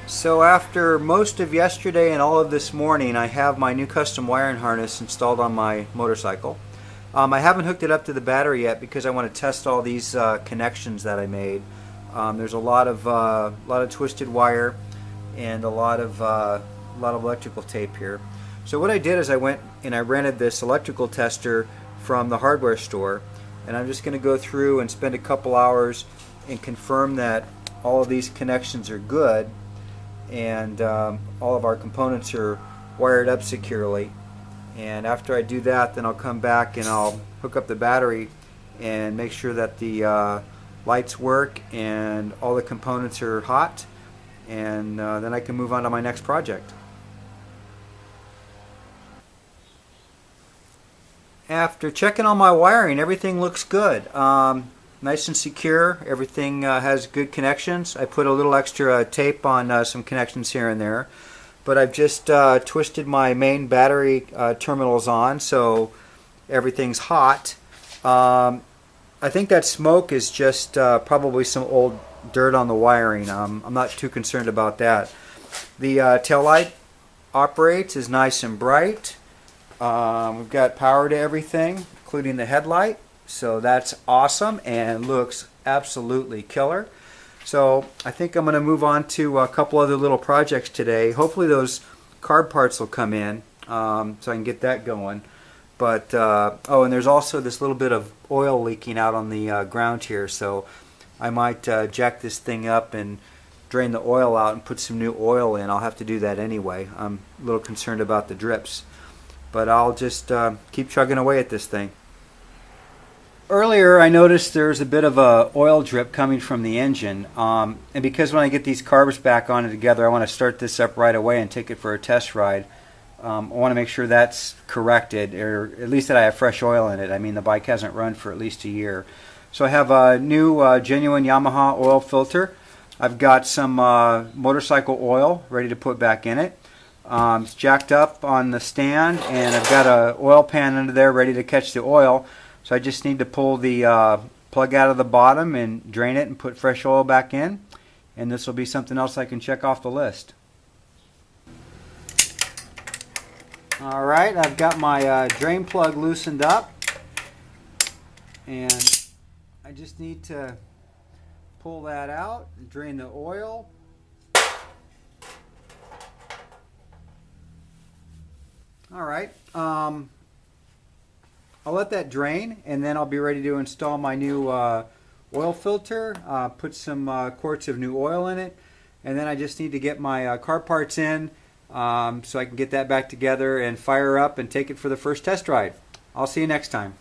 So after most of yesterday and all of this morning, I have my new custom wiring harness installed on my motorcycle. I haven't hooked it up to the battery yet because I want to test all these connections that I made. There's a lot of twisted wire and a lot of electrical tape here. So what I did is I went and I rented this electrical tester from the hardware store, and I'm just going to go through and spend a couple hours and confirm that all of these connections are good and all of our components are wired up securely. And after I do that, then I'll come back and I'll hook up the battery and make sure that the lights work and all the components are hot, and then I can move on to my next project. After checking all my wiring, everything looks good. Nice and secure. Everything has good connections. I put a little extra tape on some connections here and there, but I've just twisted my main battery terminals on so everything's hot. I think that smoke is just probably some old dirt on the wiring. I'm not too concerned about that. The tail light operates, is nice and bright. We've got power to everything, including the headlight. So that's awesome and looks absolutely killer. So I think I'm going to move on to a couple other little projects today. Hopefully those carb parts will come in so I can get that going. But oh, and there's also this little bit of oil leaking out on the ground here, so I might jack this thing up and drain the oil out and put some new oil in. I'll have to do that anyway. I'm a little concerned about the drips, but I'll just keep chugging away at this thing. Earlier I noticed there's a bit of a oil drip coming from the engine, and because when I get these carbs back on it together, I want to start this up right away and take it for a test ride. I want to make sure that's corrected, or at least that I have fresh oil in it. I mean, the bike hasn't run for at least a year. So I have a new genuine Yamaha oil filter. I've got some motorcycle oil ready to put back in it. It's jacked up on the stand, and I've got an oil pan under there ready to catch the oil. So I just need to pull the plug out of the bottom and drain it and put fresh oil back in, and this will be something else I can check off the list. Alright, I've got my drain plug loosened up, and I just need to pull that out and drain the oil. Alright, I'll let that drain, and then I'll be ready to install my new oil filter, put some quarts of new oil in it, and then I just need to get my car parts in so I can get that back together and fire up and take it for the first test ride. I'll see you next time.